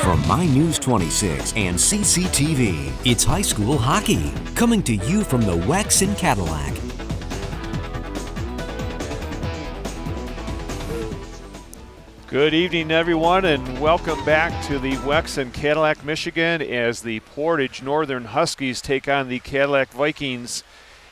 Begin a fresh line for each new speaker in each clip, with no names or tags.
From My News 26 and CCTV, it's high school hockey, coming to you from the WEX in Cadillac.
Good evening, everyone, and welcome back to the WEX in Cadillac, Michigan, as the Portage Northern Huskies take on the Cadillac Vikings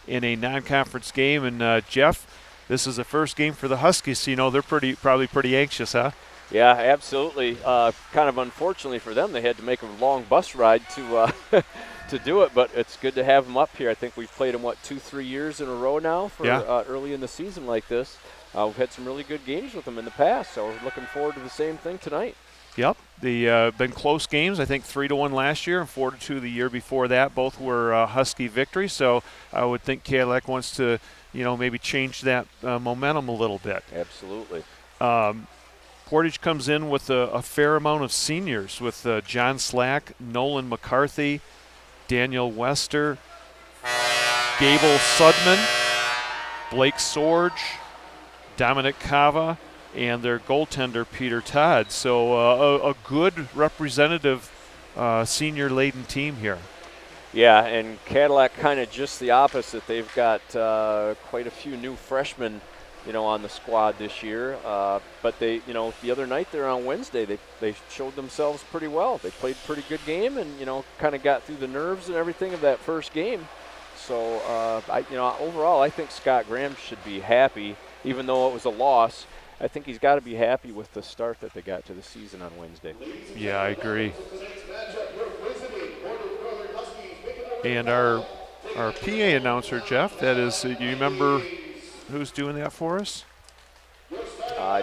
in a non-conference game. And Jeff, this is the first game for the Huskies, so you know they're probably pretty anxious, huh?
Yeah, absolutely. Kind of unfortunately for them, they had to make a long bus ride to to do it, but it's good to have them up here. I think we've played them, 2-3 years in a row now for early in the season like this. We've had some really good games with them in the past, so we're looking forward to the same thing tonight.
Yep, the been close games. I think 3-1 last year and 4-2 the year before that. Both were Husky victories, so I would think Cadillac wants to, maybe change that momentum a little bit.
Absolutely.
Portage comes in with a fair amount of seniors with John Slack, Nolan McCarthy, Daniel Wester, Gable Sudman, Blake Sorge, Dominic Cava, and their goaltender Peter Todd. So a good representative senior-laden team here. Yeah, and Cadillac kind of just the opposite. They've got quite a few new freshmen on the squad this year. But they, the other night there on Wednesday, they showed themselves pretty well. They played a pretty good game and, kind of got through the nerves and everything of that first game. So, overall, I think Scott Graham should be happy, even though it was a loss. I think he's got to be happy with the start that they got to the season on Wednesday. Yeah, I agree. And our PA announcer, Jeff, that is, you remember who's doing that for us?
I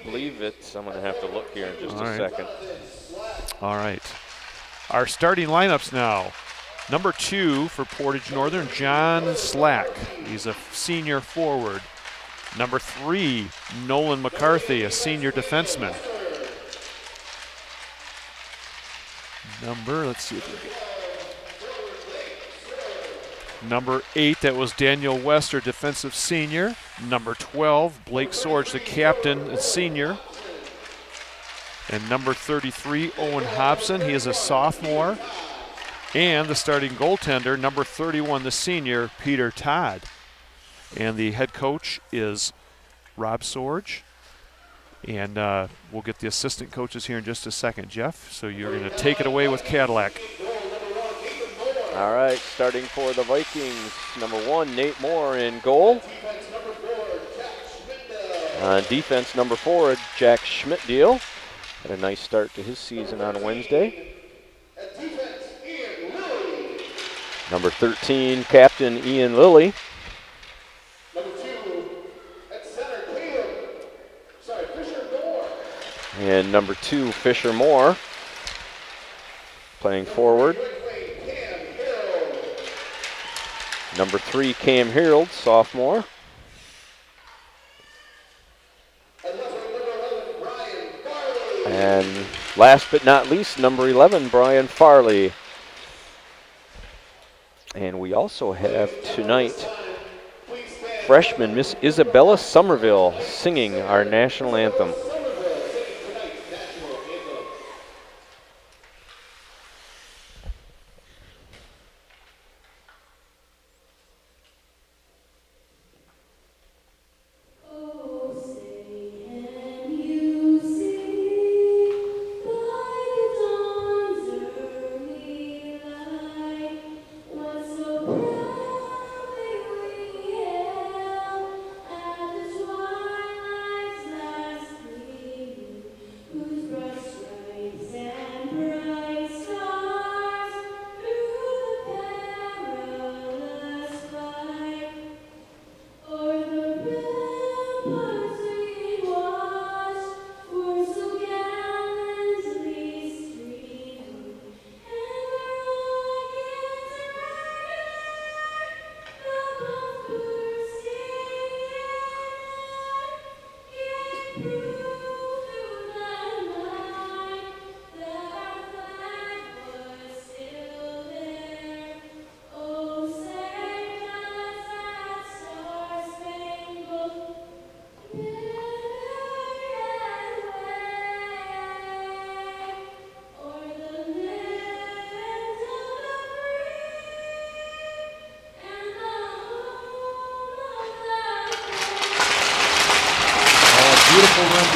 believe it's, I'm going to have to look here in just a second.
All right. Our starting lineups now. Number 2 for Portage Northern, John Slack. He's a senior forward. Number 3, Nolan McCarthy, a senior defenseman. Let's see if we get. Number 8, that was Daniel Wester, defensive senior. Number 12, Blake Sorge, the captain and senior. And number 33, Owen Hobson, he is a sophomore. And the starting goaltender, number 31, the senior, Peter Todd. And the head coach is Rob Sorge. And we'll get the assistant coaches here in just a second, Jeff. So you're going to take it away with Cadillac.
All right, starting for the Vikings, number 1, Nate Moore in goal. On defense, number 4, Jack Schmidtdeal. Had a nice start to his season on Wednesday. Number 13, Captain Ian Lilly. And number 2, Fisher Moore, playing forward. Number 3, Cam Harold, sophomore. And last but not least, number 11, Brian Farley. And we also have tonight freshman Miss Isabella Somerville singing our national anthem.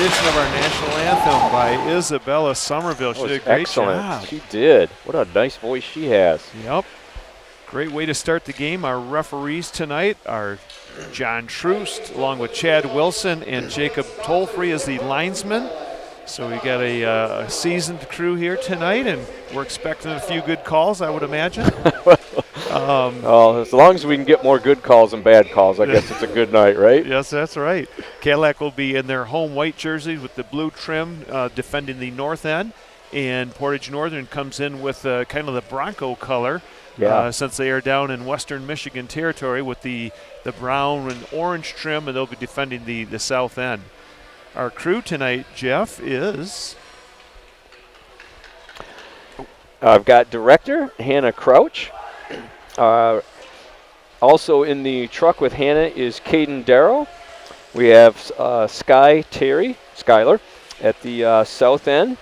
rendition of our national anthem by Isabella Somerville. She did a great
excellent.
job.
She did. What a nice voice she has.
Yep. Great way to start the game. Our referees tonight are John Troost, along with Chad Wilson and Jacob Tolfree as the linesmen. So we got a seasoned crew here tonight, and we're expecting a few good calls, I would imagine.
Well, as long as we can get more good calls than bad calls, I guess it's a good night, right?
Yes, that's right. Cadillac will be in their home white jerseys with the blue trim, defending the north end, and Portage Northern comes in with kind of the Bronco color, since they are down in western Michigan territory with the brown and orange trim, and they'll be defending the south end. Our crew tonight, Jeff, is...
I've got director Hannah Crouch. Also in the truck with Hannah is Caden Darrow. We have Skylar at the south end.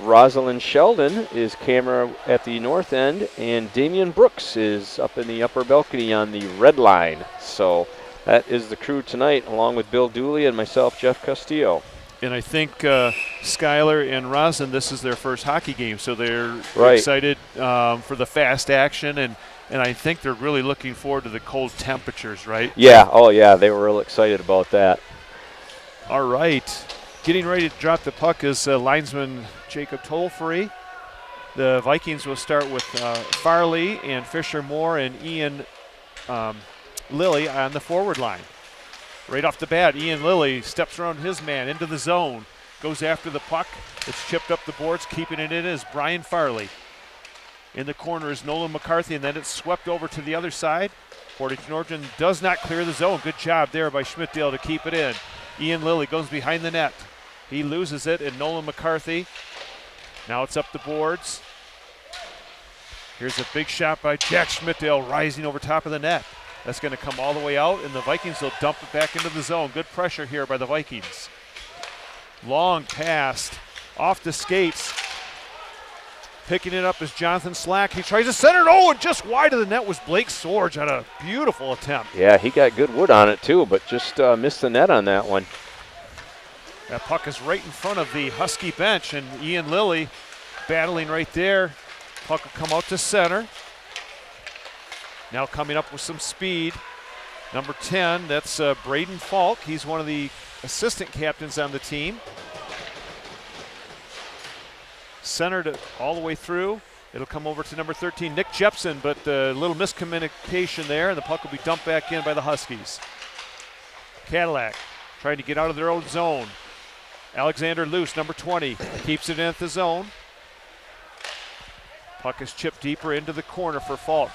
Rosalind Sheldon is camera at the north end, and Damian Brooks is up in the upper balcony on the red line. So that is the crew tonight, along with Bill Dooley and myself, Jeff Castillo.
And I think Skylar and Rosalind, this is their first hockey game, so they're excited for the fast action, and I think they're really looking forward to the cold temperatures, right?
Yeah, oh yeah, they were real excited about that.
All right. Getting ready to drop the puck is linesman Jacob Tolfree. The Vikings will start with Farley and Fisher Moore and Ian Lilly on the forward line. Right off the bat, Ian Lilly steps around his man into the zone, goes after the puck. It's chipped up the boards. Keeping it in is Brian Farley. In the corner is Nolan McCarthy, and then it's swept over to the other side. Portage Norton does not clear the zone. Good job there by Schmidtdale to keep it in. Ian Lilly goes behind the net. He loses it, and Nolan McCarthy. Now it's up the boards. Here's a big shot by Jack Schmidtdale rising over top of the net. That's going to come all the way out, and the Vikings will dump it back into the zone. Good pressure here by the Vikings. Long pass off the skates. Picking it up is Jonathan Slack. He tries to center it. Oh, and just wide of the net was Blake Sorge on a beautiful attempt.
Yeah, he got good wood on it too, but just missed the net on that one.
That puck is right in front of the Husky bench, and Ian Lilly battling right there. Puck will come out to center. Now coming up with some speed. Number 10, that's Braden Falk. He's one of the assistant captains on the team. Centered it all the way through. It'll come over to number 13, Nick Jepson, but a little miscommunication there, and the puck will be dumped back in by the Huskies. Cadillac trying to get out of their own zone. Alexander Luce, number 20, keeps it in at the zone. Puck is chipped deeper into the corner for Falk.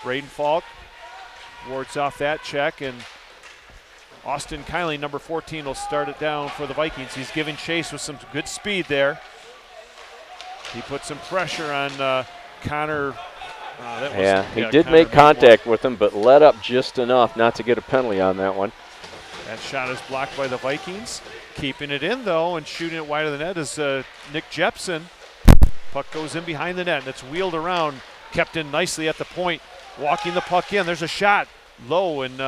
Braden Falk wards off that check, and Austin Kiley, number 14, will start it down for the Vikings. He's giving chase with some good speed there. He put some pressure on Connor.
He did make contact with him, but let up just enough not to get a penalty on that one.
That shot is blocked by the Vikings. Keeping it in, though, and shooting it wide of the net is Nick Jepson. Puck goes in behind the net, and it's wheeled around, kept in nicely at the point. Walking the puck in. There's a shot low, and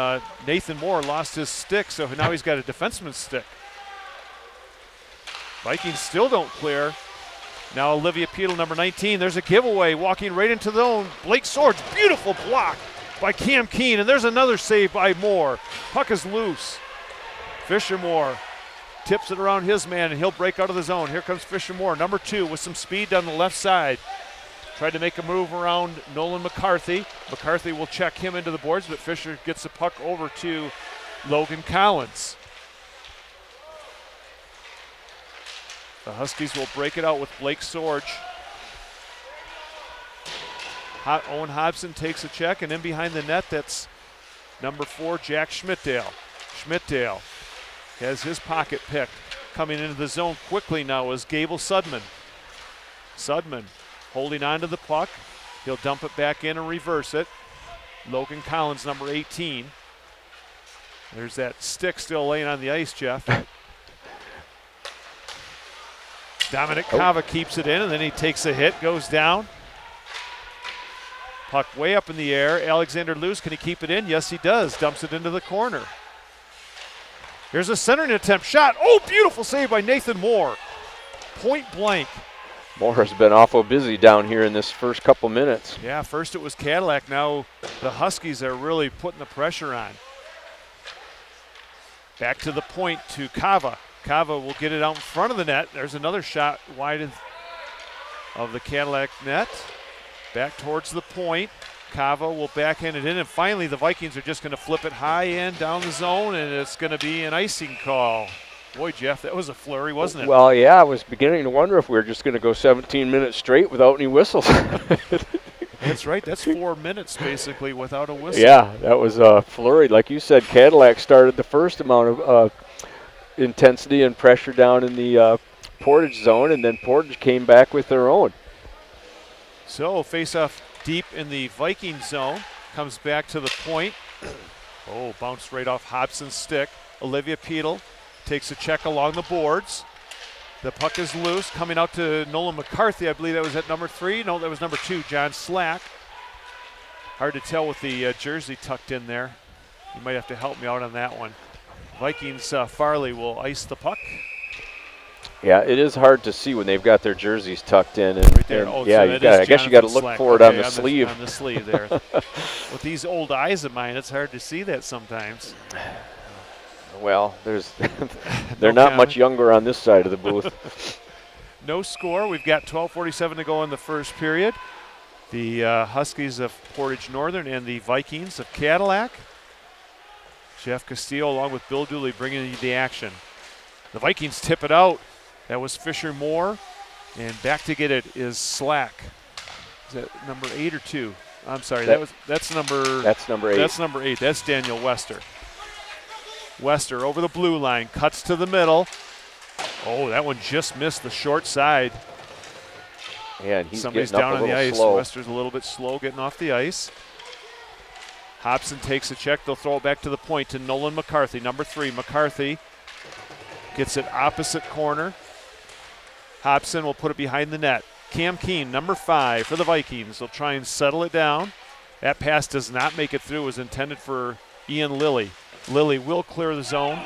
Nathan Moore lost his stick, so now he's got a defenseman's stick. Vikings still don't clear. Now Olivia Peedle, number 19. There's a giveaway, walking right into the zone. Blake Swords, beautiful block by Cam Keene, and there's another save by Moore. Puck is loose. Fisher Moore tips it around his man, and he'll break out of the zone. Here comes Fisher Moore, number 2, with some speed down the left side. Tried to make a move around Nolan McCarthy. McCarthy will check him into the boards, but Fisher gets the puck over to Logan Collins. The Huskies will break it out with Blake Sorge. Owen Hobson takes a check, and in behind the net, that's number 4, Jack Schmidtdale. Schmidtdale has his pocket picked. Coming into the zone quickly now is Gable Sudman. Sudman holding on to the puck. He'll dump it back in and reverse it. Logan Collins, number 18. There's that stick still laying on the ice, Jeff. Dominic Cava keeps it in, and then he takes a hit, goes down. Puck way up in the air. Alexander Luce, can he keep it in? Yes, he does. Dumps it into the corner. Here's a centering attempt. Shot. Oh, beautiful save by Nathan Moore. Point blank.
Moore has been awful busy down here in this first couple minutes.
Yeah, first it was Cadillac. Now the Huskies are really putting the pressure on. Back to the point to Cava. Cava will get it out in front of the net. There's another shot wide of the Cadillac net. Back towards the point. Cava will backhand it in, and finally the Vikings are just going to flip it high end down the zone, and it's going to be an icing call. Boy, Jeff, that was a flurry, wasn't it?
Well, yeah, I was beginning to wonder if we were just going to go 17 minutes straight without any whistles.
That's right. That's 4 minutes basically without a whistle.
Yeah, that was flurried. Like you said, Cadillac started the first amount of intensity and pressure down in the Portage zone, and then Portage came back with their own.
So face-off deep in the Viking zone. Comes back to the point. Oh, bounced right off Hobson's stick. Olivia Peedle takes a check along the boards. The puck is loose, coming out to Nolan McCarthy. I believe that was at number 3. No, that was number 2, John Slack. Hard to tell with the jersey tucked in there. You might have to help me out on that one. Vikings Farley will ice the puck.
Yeah, it is hard to see when they've got their jerseys tucked in. And,
right there.
and yeah,
so
I guess you got to look for it on the sleeve.
On the sleeve there. With these old eyes of mine, it's hard to see that sometimes.
Well, they're not much younger on this side of the booth.
No score. We've got 12:47 to go in the first period. The Huskies of Portage Northern and the Vikings of Cadillac. Jeff Castillo along with Bill Dooley bringing you the action. The Vikings tip it out. That was Fisher Moore. And back to get it is Slack. Is that number 8 or 2? I'm sorry. That's number 8. That's number 8. That's Daniel Wester. Wester over the blue line, cuts to the middle. Oh, that one just missed the short side.
Yeah, and he's
Somebody's
getting
down
up
on the ice.
slow.
Wester's a little bit slow getting off the ice. Hobson takes a check. They'll throw it back to the point to Nolan McCarthy, number 3. McCarthy gets it opposite corner. Hobson will put it behind the net. Cam Keene, number 5 for the Vikings. They'll try and settle it down. That pass does not make it through. It was intended for Ian Lilly. Lilly will clear the zone.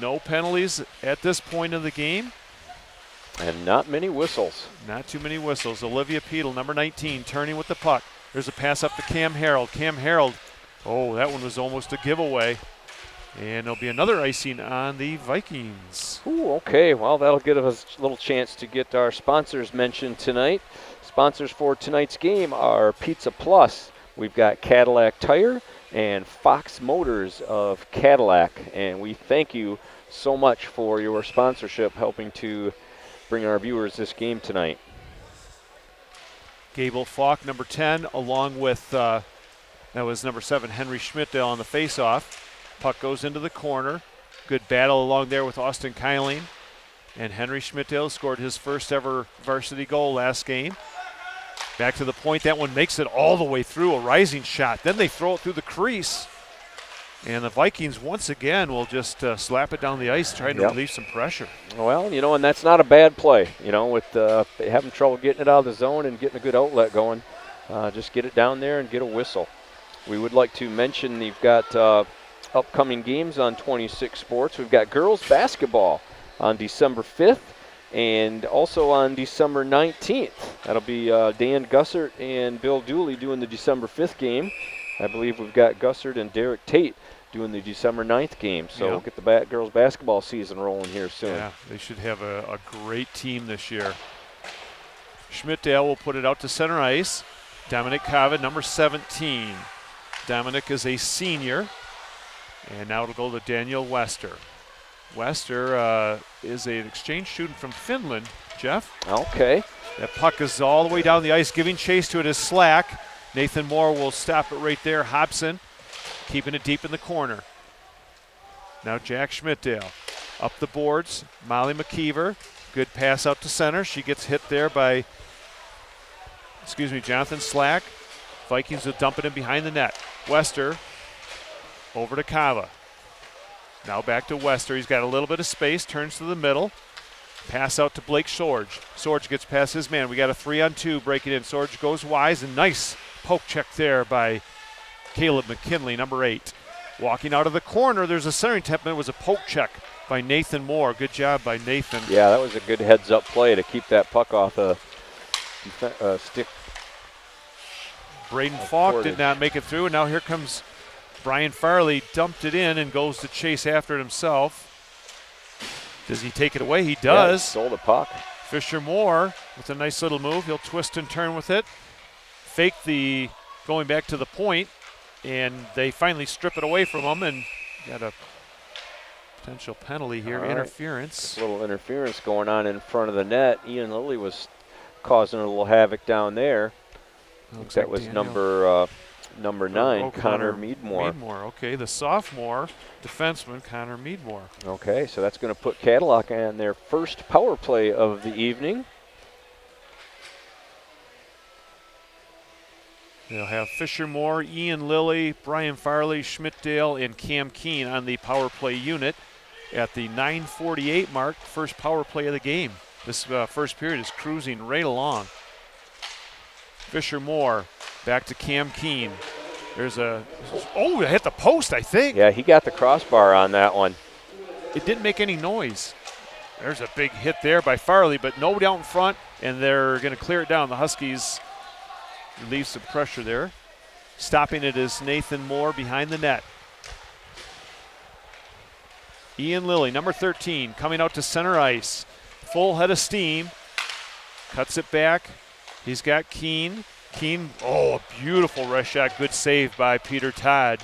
No penalties at this point of the game.
And not many whistles.
Not too many whistles. Olivia Peedle, number 19, turning with the puck. There's a pass up to Cam Harold. Cam Harold, oh, that one was almost a giveaway. And there'll be another icing on the Vikings.
Ooh, okay. Well, that'll give us a little chance to get our sponsors mentioned tonight. Sponsors for tonight's game are Pizza Plus. We've got Cadillac Tire and Fox Motors of Cadillac. And we thank you so much for your sponsorship, helping to bring our viewers this game tonight.
Gable Falk, number 10, along with, that was number 7, Henry Schmidtdale on the faceoff. Puck goes into the corner. Good battle along there with Austin Kyling. And Henry Schmidtdale scored his first ever varsity goal last game. Back to the point. That one makes it all the way through, a rising shot. Then they throw it through the crease. And the Vikings once again will just slap it down the ice, trying to relieve some pressure.
Well, and that's not a bad play. With having trouble getting it out of the zone and getting a good outlet going. Just get it down there and get a whistle. We would like to mention you've got upcoming games on 26 Sports. We've got girls basketball on December 5th and also on December 19th. That'll be Dan Gussert and Bill Dooley doing the December 5th game. I believe we've got Gussert and Derek Tate doing the December 9th game. So we'll get the girls basketball season rolling here soon.
Yeah, they should have a great team this year. Schmidtdale will put it out to center ice. Dominic Cava, number 17. Dominic is a senior. And now it'll go to Daniel Wester. Wester is an exchange student from Finland, Jeff.
Okay.
That puck is all the way down the ice. Giving chase to it is Slack. Nathan Moore will stop it right there. Hobson keeping it deep in the corner. Now Jack Schmidtdale. Up the boards, Molly McKeever. Good pass out to center. She gets hit there by, Jonathan Slack. Vikings will dump it in behind the net. Wester over to Cava. Now back to Wester. He's got a little bit of space, turns to the middle. Pass out to Blake Sorge. Sorge gets past his man. We got a 3-on-2 breaking in. Sorge goes wise, and nice poke check there by Caleb McKinley, number 8. Walking out of the corner, there's a centering attempt, and it was a poke check by Nathan Moore. Good job by Nathan.
Yeah, that was a good heads-up play to keep that puck off the stick.
Braden Falk did not make it through, and now here comes Brian Farley, dumped it in and goes to chase after it himself. Does he take it away? He does.
Yeah, he stole the puck.
Fisher Moore with a nice little move. He'll twist and turn with it. Fake the going back to the point, and they finally strip it away from him and got a potential penalty here, interference.
A little interference going on in front of the net. Ian Lilly was causing a little havoc down there. That was number 9, Connor Meadmore.
Okay, the sophomore defenseman, Connor Meadmore.
Okay, so that's going to put Cadillac on their first power play of the evening.
They'll have Fisher Moore, Ian Lilly, Brian Farley, Schmidtdale, and Cam Keene on the power play unit at the 9:48 mark, first power play of the game. This first period is cruising right along. Fisher Moore back to Cam Keene. There's it hit the post, I think.
Yeah, he got the crossbar on that one.
It didn't make any noise. There's a big hit there by Farley, but nobody out in front, and they're going to clear it down. The Huskies relieve some pressure there. Stopping it is Nathan Moore behind the net. Ian Lilly, number 13, coming out to center ice. Full head of steam. Cuts it back. He's got Keene. Keene, a beautiful rush shot. Good save by Peter Todd.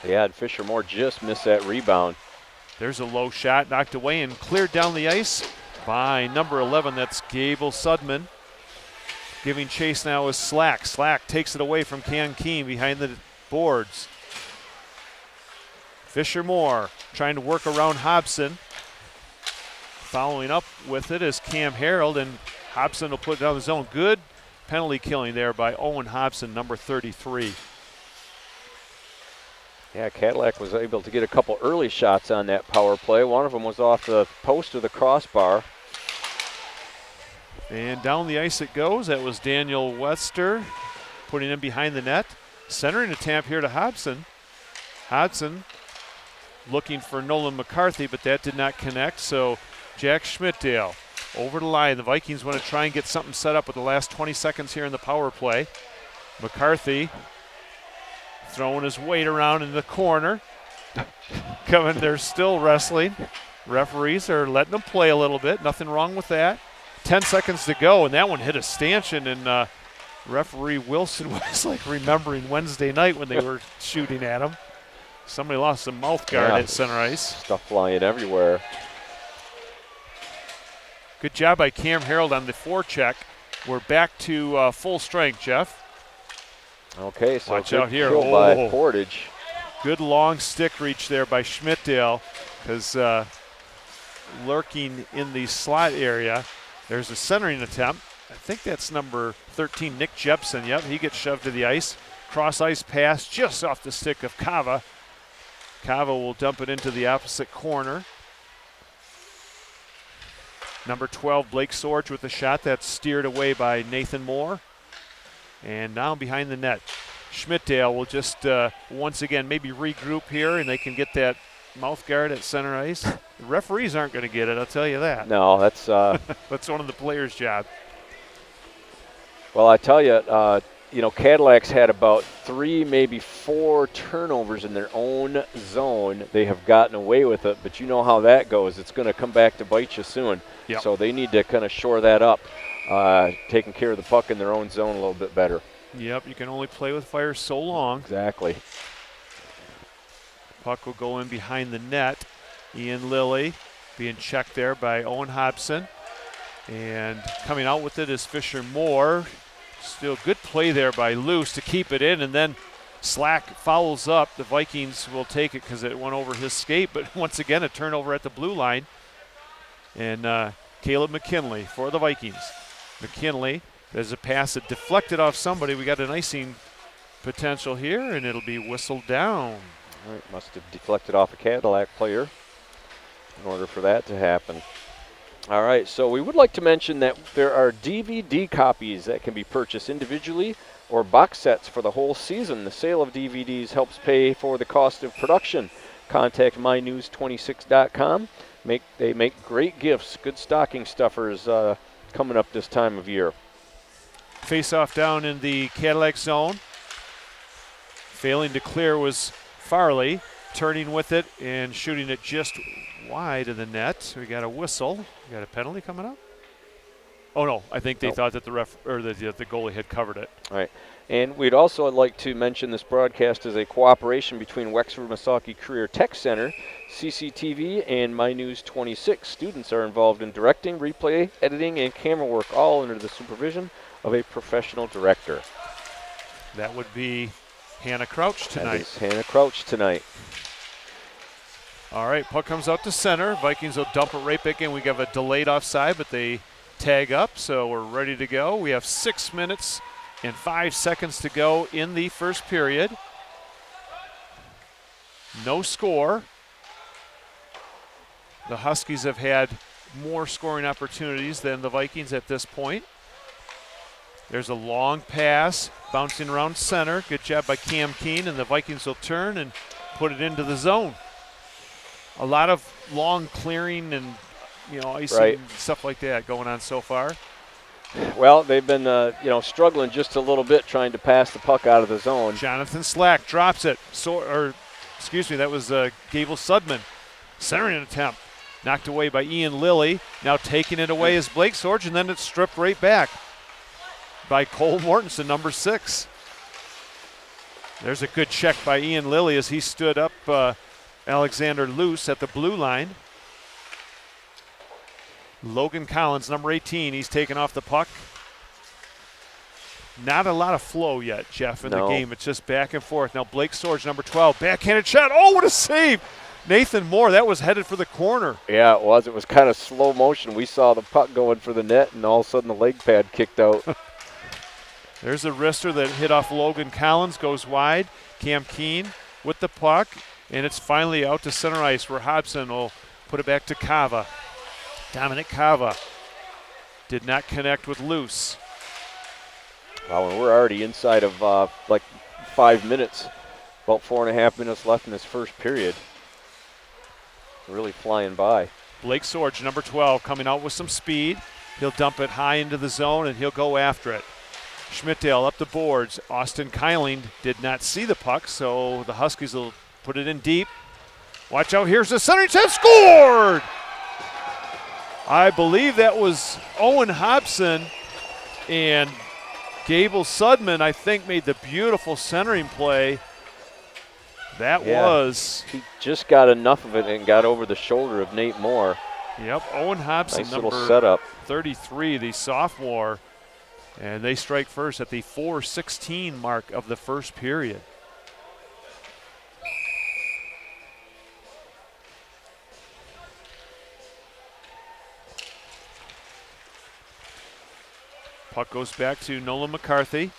Yeah, and Fisher Moore just missed that rebound.
There's a low shot, knocked away and cleared down the ice by number 11. That's Gable Sudman. Giving chase now is Slack. Slack takes it away from Cam Keene behind the boards. Fisher Moore trying to work around Hobson. Following up with it is Cam Harold, and Hobson will put it down the zone. Good penalty killing there by Owen Hobson, number 33.
Yeah, Cadillac was able to get a couple early shots on that power play. One of them was off the post of the crossbar.
And down the ice it goes. That was Daniel Wester putting him behind the net. Centering attempt here to Hobson. Hobson looking for Nolan McCarthy, but that did not connect. So Jack Schmidtdale over the line. The Vikings want to try and get something set up with the last 20 seconds here in the power play. McCarthy throwing his weight around in the corner. They're still wrestling. Referees are letting them play a little bit. Nothing wrong with that. 10 seconds to go, and that one hit a stanchion, and referee Wilson was like remembering Wednesday night when they were shooting at him. Somebody lost some mouth guard at center ice.
Stuff flying everywhere.
Good job by Cam Harold on the forecheck. We're back to full strength, Jeff.
Okay, so
watch out here.
Kill by Portage.
Good long stick reach there by Schmidtdale, because lurking in the slot area, there's a centering attempt. I think that's number 13, Nick Jepson. Yep, he gets shoved to the ice. Cross ice pass just off the stick of Cava. Cava will dump it into the opposite corner. Number 12, Blake Sorge with a shot that's steered away by Nathan Moore. And now behind the net, Schmidtdale will just once again maybe regroup here, and they can get that mouth guard at center ice. The referees aren't going to get it, I'll tell you that.
No, that's
that's one of the players' job.
Well, I tell you, Cadillac's had about 3, maybe 4 turnovers in their own zone. They have gotten away with it, but you know how that goes. It's going to come back to bite you soon.
Yep.
So they need to kind of shore that up, taking care of the puck in their own zone a little bit better.
Yep, you can only play with fire so long.
Exactly.
Puck will go in behind the net. Ian Lilly being checked there by Owen Hobson. And coming out with it is Fisher Moore. Still good play there by Luce to keep it in, and then Slack fouls up. The Vikings will take it because it went over his skate, but once again a turnover at the blue line. And Caleb McKinley for the Vikings. McKinley, there's a pass that deflected off somebody. We got an icing potential here, and it'll be whistled down.
All right, must have deflected off a Cadillac player in order for that to happen. All right, so we would like to mention that there are DVD copies that can be purchased individually or box sets for the whole season. The sale of DVDs helps pay for the cost of production. Contact mynews26.com. They make great gifts, good stocking stuffers coming up this time of year.
Face-off down in the Cadillac zone. Failing to clear was Farley, turning with it and shooting it just wide of the net. We got a whistle. We got a penalty coming up. Oh no, I think they thought that the goalie had covered it.
All right. And we'd also like to mention this broadcast is a cooperation between Wexford Missaukee Career Tech Center, CCTV, and My News 26. Students are involved in directing, replay, editing, and camera work, all under the supervision of a professional director.
That would be Hannah Crouch tonight.
That is Hannah Crouch tonight.
All right, puck comes out to center. Vikings will dump it right back in. We have a delayed offside, but they tag up, so we're ready to go. We have 6 minutes and 5 seconds to go in the first period. No score. The Huskies have had more scoring opportunities than the Vikings at this point. There's a long pass bouncing around center. Good job by Cam Keene, and the Vikings will turn and put it into the zone. A lot of long clearing and icing and stuff like that going on so far.
Well, they've been struggling just a little bit trying to pass the puck out of the zone.
Jonathan Slack drops it. That was Gable Sudman. Centering attempt. Knocked away by Ian Lilly. Now taking it away is Blake Sorge, and then it's stripped right back by Cole Mortensen, number 6. There's a good check by Ian Lilly as he stood up Alexander Luce at the blue line. Logan Collins, number 18, he's taken off the puck. Not a lot of flow yet, Jeff, in the game. It's just back and forth. Now Blake Sorge, number 12, backhanded shot. Oh, what a save! Nathan Moore, that was headed for the corner.
Yeah, it was. It was kind of slow motion. We saw the puck going for the net, and all of a sudden the leg pad kicked out.
There's a wrister that hit off Logan Collins, goes wide. Cam Keene with the puck, and it's finally out to center ice where Hobson will put it back to Cava. Dominic Cava did not connect with Luce.
Wow, and we're already inside of 5 minutes. About 4.5 minutes left in this first period. Really flying by.
Blake Sorge, number 12, coming out with some speed. He'll dump it high into the zone, and he'll go after it. Schmidtdale up the boards. Austin Kyling did not see the puck, so the Huskies will put it in deep. Watch out, here's the center attempt, scored! I believe that was Owen Hobson, and Gable Sudman, I think, made the beautiful centering play. That was.
He just got enough of it and got over the shoulder of Nate Moore.
Yep, Owen Hobson,
nice
number
little setup.
33, the sophomore. And they strike first at the 4:16 mark of the first period. Puck goes back to Nolan McCarthy.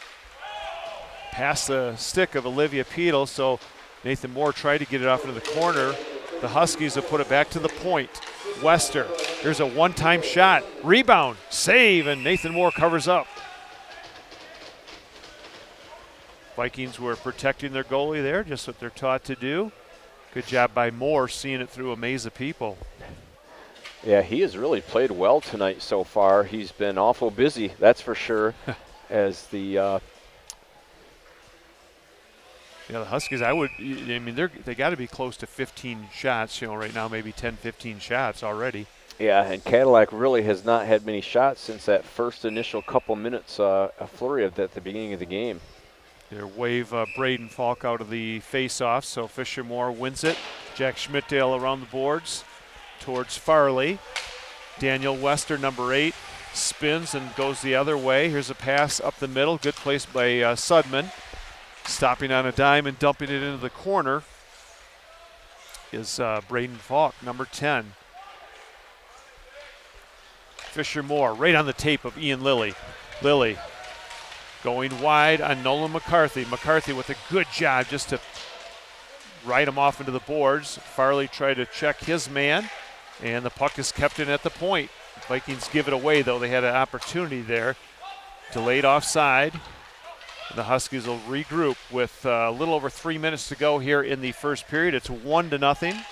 Past the stick of Olivia Peedle, so Nathan Moore tried to get it off into the corner. The Huskies have put it back to the point. Wester, here's a one-time shot. Rebound, save, and Nathan Moore covers up. Vikings were protecting their goalie there, just what they're taught to do. Good job by Moore seeing it through a maze of people.
Yeah, he has really played well tonight so far. He's been awful busy, that's for sure, as the
the Huskies, they got to be close to 15 shots, right now, maybe 10, 15 shots already.
Yeah, and Cadillac really has not had many shots since that first initial couple minutes, a flurry of that at the beginning of the game.
They wave Braden Falk out of the face-off, so Fisher Moore wins it. Jack Schmidtdale around the boards towards Farley. Daniel Wester, number 8, spins and goes the other way. Here's a pass up the middle. Good place by Sudman. Stopping on a dime and dumping it into the corner is Braden Falk, number 10. Fisher Moore right on the tape of Ian Lilly. Lilly going wide on Nolan McCarthy. McCarthy with a good job just to ride him off into the boards. Farley tried to check his man, and the puck is kept in at the point. Vikings give it away, though. They had an opportunity there. Delayed offside. The Huskies will regroup with a little over 3 minutes to go here in the first period. It's 1-0.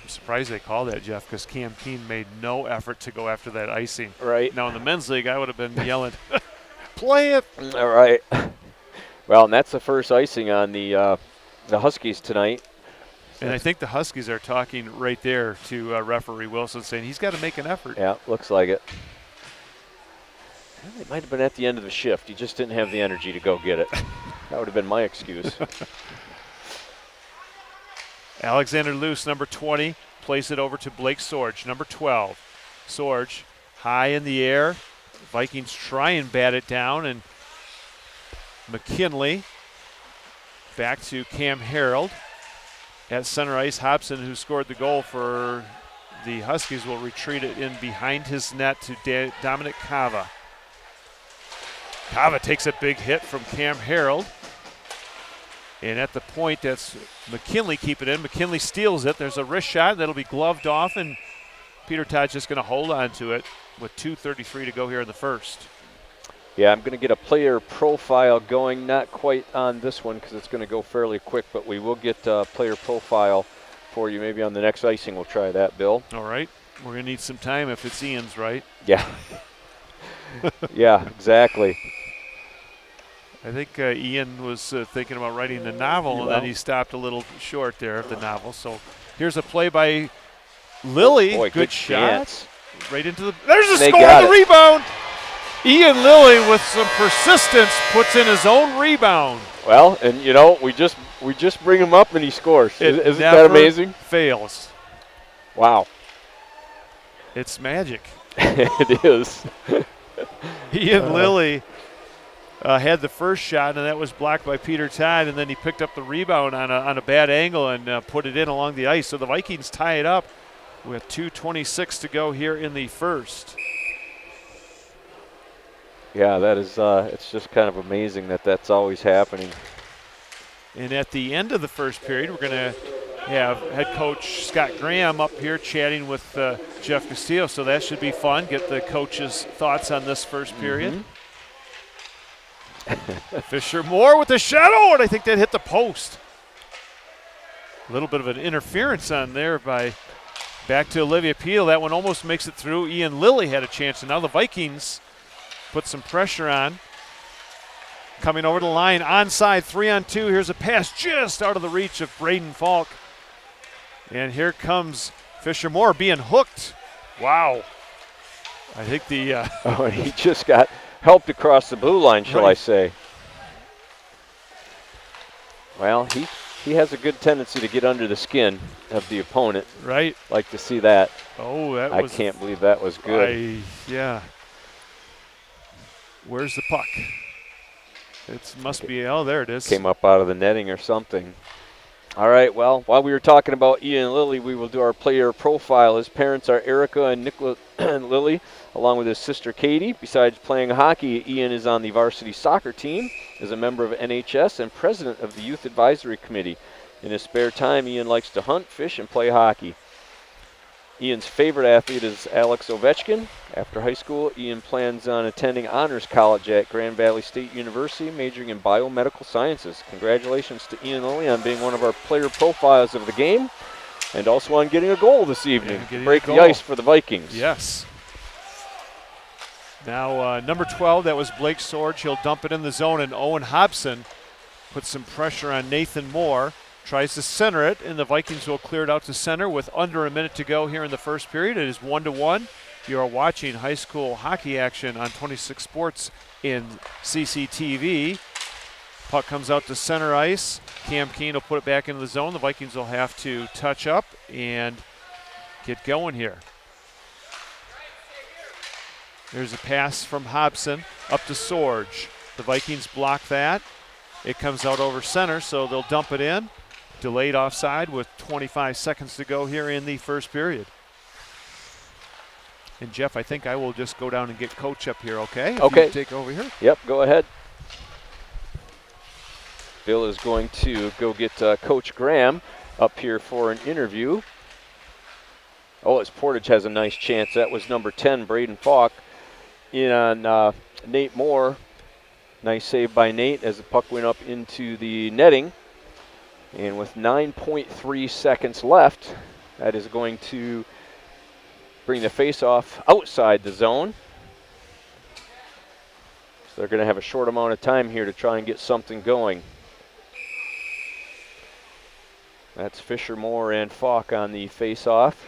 I'm surprised they called that, Jeff, because Cam Keene made no effort to go after that icing.
Right.
Now in the men's league, I would have been yelling, play it.
All right. Well, and that's the first icing on the Huskies tonight.
And I think the Huskies are talking right there to referee Wilson, saying he's got to make an effort.
Yeah, looks like it. Well, it might have been at the end of the shift. He just didn't have the energy to go get it. That would have been my excuse.
Alexander Luce, number 20, plays it over to Blake Sorge, number 12. Sorge, high in the air. Vikings try and bat it down, and McKinley back to Cam Harold. At center ice, Hobson, who scored the goal for the Huskies, will retreat it in behind his net to Dominic Cava. Cava takes a big hit from Cam Harold. And at the point, that's McKinley keep it in. McKinley steals it. There's a wrist shot that'll be gloved off, and Peter Todd's just going to hold on to it with 2:33 to go here in the first.
Yeah, I'm going to get a player profile going, not quite on this one because it's going to go fairly quick, but we will get a player profile for you. Maybe on the next icing we'll try that, Bill.
All right. We're going to need some time if it's Ian's, right?
Yeah. Yeah, exactly.
I think Ian was thinking about writing a novel, and then he stopped a little short there of the novel. So here's a play by Lilly.
Boy,
good shot.
Chance.
Right into the – there's a
They
score
got
on the
it.
rebound. Ian Lilly with some persistence puts in his own rebound.
Well, and you know, we just bring him up and he scores. Isn't that amazing?
Fails.
Wow.
It's magic.
It is.
Ian Lilly had the first shot, and that was blocked by Peter Todd, and then he picked up the rebound on a bad angle and put it in along the ice. So the Vikings tie it up with 2:26 to go here in the first.
Yeah, that is. It's just kind of amazing that that's always happening.
And at the end of the first period, we're going to have head coach Scott Graham up here chatting with Jeff Castillo, so that should be fun. Get the coach's thoughts on this first period. Fisher Moore with the shadow, and I think that hit the post. A little bit of an interference on there by back to Olivia Peel. That one almost makes it through. Ian Lilly had a chance, and now the Vikings put some pressure on. Coming over the line, onside, 3-on-2. Here's a pass just out of the reach of Braden Falk. And here comes Fisher Moore being hooked. Wow. I think the
He just got helped across the blue line, shall I say. Well, he has a good tendency to get under the skin of the opponent.
Right.
Like to see that.
Oh, that
I
was.
can't believe that was good.
Yeah. Where's the puck? It must be, oh, there it is.
Came up out of the netting or something. All right, well, while we were talking about Ian Lilly, we will do our player profile. His parents are Erica and Nicola Lilly, along with his sister Katie. Besides playing hockey, Ian is on the varsity soccer team, is a member of NHS, and president of the Youth Advisory Committee. In his spare time, Ian likes to hunt, fish, and play hockey. Ian's favorite athlete is Alex Ovechkin. After high school, Ian plans on attending honors college at Grand Valley State University, majoring in biomedical sciences. Congratulations to Ian Lilly on being one of our player profiles of the game, and also on getting a goal this evening. Break the ice for the Vikings.
Yes. Now, number 12, that was Blake Sorge. He'll dump it in the zone, and Owen Hobson puts some pressure on Nathan Moore. Tries to center it, and the Vikings will clear it out to center with under a minute to go here in the first period. It is 1-1. You are watching high school hockey action on 26 Sports in CCTV. Puck comes out to center ice. Cam Keene will put it back into the zone. The Vikings will have to touch up and get going here. There's a pass from Hobson up to Sorge. The Vikings block that. It comes out over center, so they'll dump it in. Delayed offside with 25 seconds to go here in the first period. And Jeff, I think I will just go down and get Coach up here, okay?
Okay.
You take over here.
Yep, go ahead. Bill is going to go get Coach Graham up here for an interview. Oh, as Portage has a nice chance. That was number 10, Braden Falk, in on Nate Moore. Nice save by Nate as the puck went up into the netting. And with 9.3 seconds left, that is going to bring the face-off outside the zone. So they're going to have a short amount of time here to try and get something going. That's Fisher, Moore, and Falk on the face-off.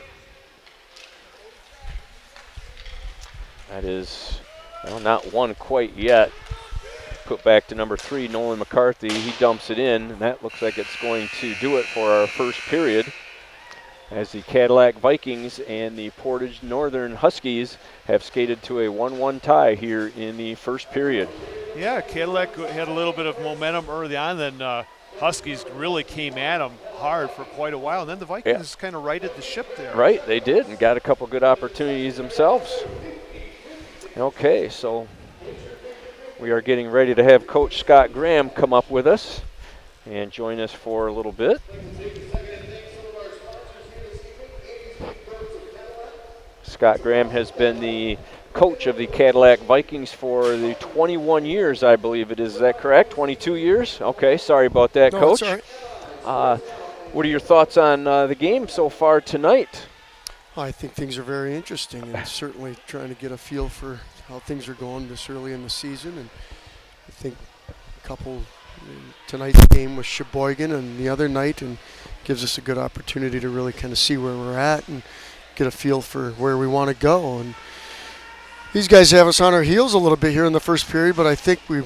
That is, well, not one quite yet. Put back to number 3, Nolan McCarthy. He dumps it in, and that looks like it's going to do it for our first period, as the Cadillac Vikings and the Portage Northern Huskies have skated to a 1-1 tie here in the first period.
Yeah, Cadillac had a little bit of momentum early on, then Huskies really came at them hard for quite a while, and then the Vikings kind of righted the ship there.
Right, they did, and got a couple good opportunities themselves. Okay, so we are getting ready to have Coach Scott Graham come up with us and join us for a little bit. Scott Graham has been the coach of the Cadillac Vikings for the 21 years, I believe it is. Is that correct? 22 years? Okay, sorry about that, Coach.
That's all right.
What are your thoughts on the game so far tonight?
I think things are very interesting, and certainly trying to get a feel for how things are going this early in the season. And I think a couple tonight's game with Sheboygan and the other night, and gives us a good opportunity to really kind of see where we're at and get a feel for where we want to go. And these guys have us on our heels a little bit here in the first period, but I think we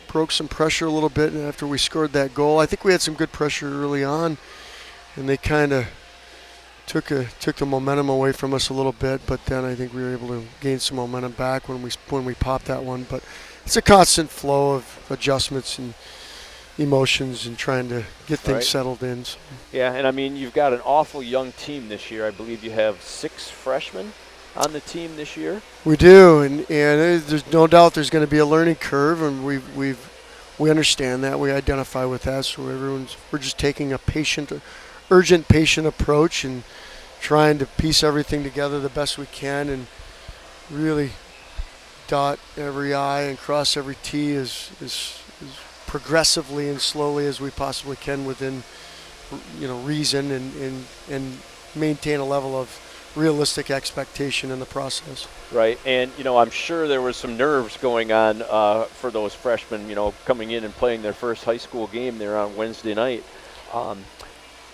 broke some pressure a little bit after we scored that goal. I think we had some good pressure early on, and they kind of took the momentum away from us a little bit, but then I think we were able to gain some momentum back when we popped that one. But it's a constant flow of adjustments and emotions and trying to get things settled in. So.
Yeah, and I mean, you've got an awful young team this year. I believe you have 6 freshmen on the team this year.
We do, and there's no doubt there's going to be a learning curve, and we understand that. We identify with that, so we're just taking a urgent patient approach and trying to piece everything together the best we can and really dot every I and cross every T as progressively and slowly as we possibly can within reason and maintain a level of realistic expectation in the process.
Right, and I'm sure there was some nerves going on for those freshmen, coming in and playing their first high school game there on Wednesday night.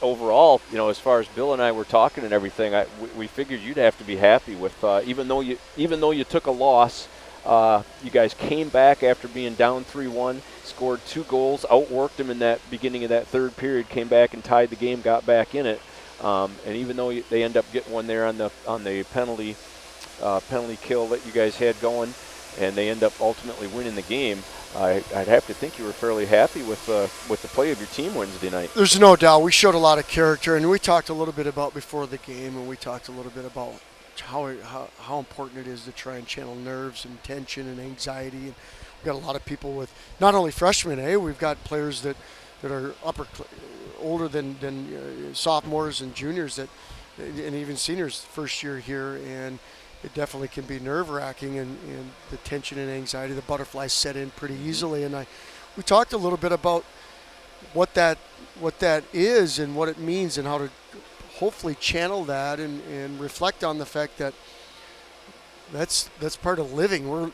Overall, as far as Bill and I were talking and everything, we figured you'd have to be happy with even though you took a loss, you guys came back after being down 3-1, scored 2 goals, outworked them in that beginning of that third period, came back and tied the game, got back in it, and even though they end up getting one there on the penalty kill that you guys had going, and they end up ultimately winning the game, I'd have to think you were fairly happy with the play of your team Wednesday night.
There's no doubt. We showed a lot of character, and we talked a little bit about before the game, and we talked a little bit about how important it is to try and channel nerves and tension and anxiety. And we've got a lot of people with not only freshmen, we've got players that are older than sophomores and juniors and even seniors first year here, and it definitely can be nerve-wracking, and the tension and anxiety, the butterflies set in pretty easily. And we talked a little bit about what that is and what it means, and how to hopefully channel that and reflect on the fact that that's part of living.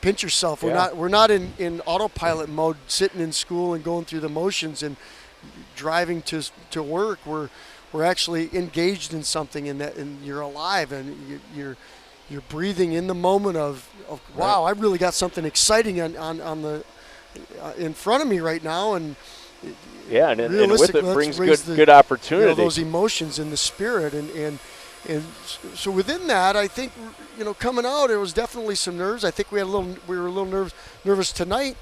Pinch yourself.
Yeah.
We're not in autopilot mode, sitting in school and going through the motions and driving to work. We're actually engaged in something, and you're alive, and you're breathing in the moment of wow, I really got something exciting on the in front of me right now, and
and with it brings good opportunity.
Those emotions and the spirit, and so within that, I think coming out, it was definitely some nerves. I think we were a little nervous tonight.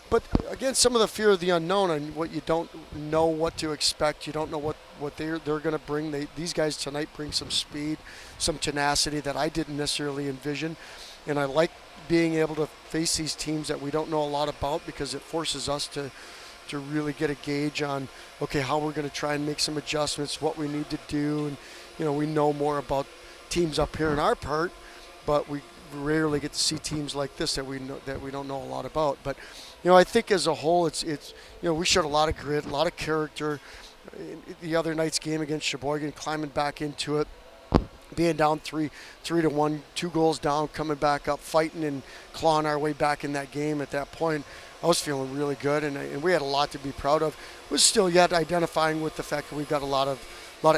But again, some of the fear of the unknown and what you don't know what to expect. You don't know what they're going to bring. These guys tonight bring some speed, some tenacity that I didn't necessarily envision. And I like being able to face these teams that we don't know a lot about, because it forces us to really get a gauge on, okay, how we're going to try and make some adjustments, what we need to do. And, we know more about teams up here in our part, but we rarely get to see teams like this that we don't know a lot about. But I think as a whole, it's we showed a lot of grit, a lot of character. The other night's game against Sheboygan, climbing back into it, being down 3-1, 2 goals down, coming back up, fighting and clawing our way back in that game. At that point, I was feeling really good, and we had a lot to be proud of. We're still yet identifying with the fact that we've got a lot of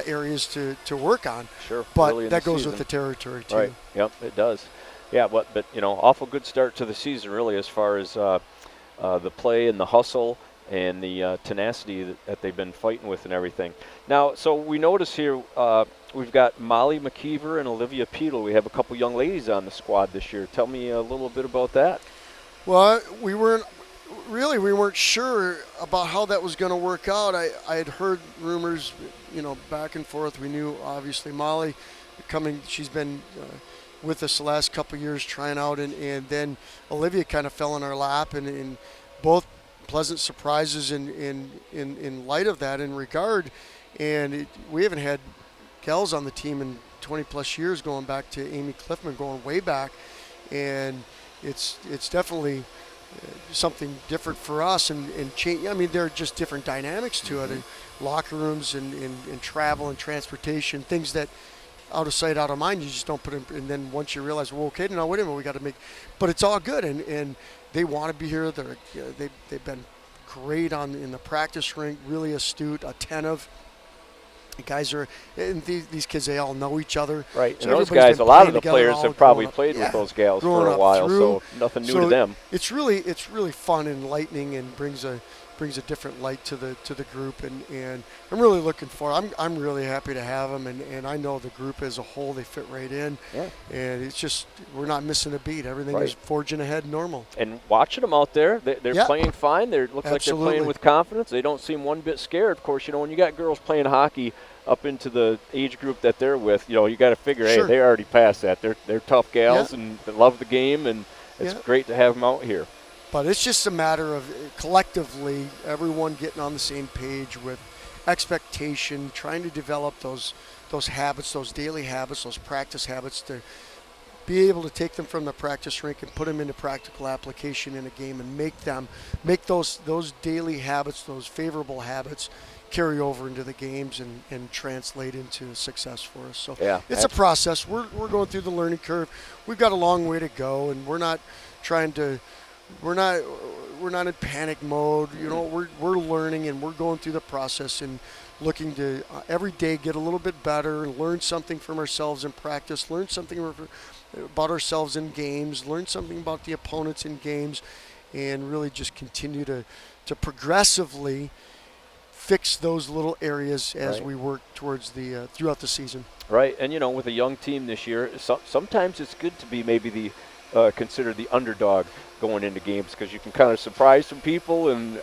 areas to work on.
Sure,
but that goes with the territory too.
Right. Yep, it does. Yeah, but awful good start to the season, really, as far as the play and the hustle and the tenacity that they've been fighting with and everything. Now, so we notice here we've got Molly McKeever and Olivia Peedle. We have a couple young ladies on the squad this year. Tell me a little bit about that.
Well, we weren't sure about how that was going to work out. I had heard rumors, back and forth. We knew, obviously, Molly coming. She's been with us the last couple of years trying out, and then Olivia kind of fell in our lap, and both pleasant surprises in light of that in regard. And we haven't had gals on the team in 20 plus years, going back to Amy Cliffman, going way back, and it's definitely something different for us, and change. I mean, there are just different dynamics to it, and locker rooms and travel and transportation, things that out of sight, out of mind, you just don't put in. And then once you realize, well, okay, now wait a minute, we got to make, but it's all good, and they want to be here. They've been great in the practice rink, really astute, attentive. The guys are, and these kids, they all know each other.
Right,
so
and those guys, a lot of the players have probably
up,
played with those gals for a while, so nothing new to them.
It's really fun and enlightening, and brings a different light to the group, and I'm really looking I'm really happy to have them, and I know the group as a whole, they fit right in.
Yeah.
And it's just, we're not missing a beat. Everything is forging ahead normal.
And watching them out there, they're playing fine. Looks like they're playing with confidence. They don't seem one bit scared. Of course, when you got girls playing hockey up into the age group that they're with, you got to figure, hey, they already passed that. They're tough gals and they love the game, and it's great to have them out here.
But it's just a matter of collectively everyone getting on the same page with expectation, trying to develop those habits, those daily habits, those practice habits, to be able to take them from the practice rink and put them into practical application in a game, and make those daily habits, those favorable habits, carry over into the games and translate into success for us. So it's a process. We're going through the learning curve. We've got a long way to go, and we're not in panic mode. We're learning, and we're going through the process and looking to every day get a little bit better and learn something from ourselves in practice, learn something about ourselves in games, learn something about the opponents in games, and really just continue to progressively fix those little areas as we work towards the throughout the season.
Right, and with a young team this year, sometimes it's good to be maybe considered the underdog going into games, because you can kind of surprise some people and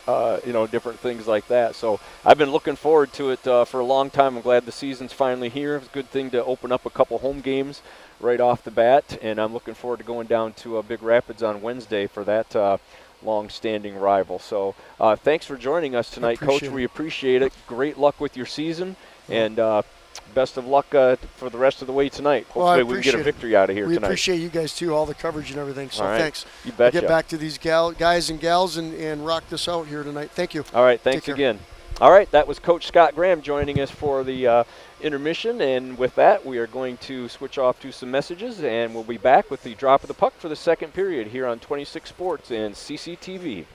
different things like that. So I've been looking forward to it for a long time. I'm glad the season's finally here. It's a good thing to open up a couple home games right off the bat, and I'm looking forward to going down to Big Rapids on Wednesday for that long-standing rival. So thanks for joining us tonight, Coach. We appreciate it. Great luck with your season, and best of luck for the rest of the way tonight. Hopefully we can get a victory out of here tonight.
We appreciate you guys, too, all the coverage and everything. So thanks.
You betcha.
I'll get back to these guys and gals and rock this out here tonight. Thank you.
All right, thanks again. All right, that was Coach Scott Graham joining us for the intermission. And with that, we are going to switch off to some messages, and we'll be back with the drop of the puck for the second period here on 26 Sports and CCTV.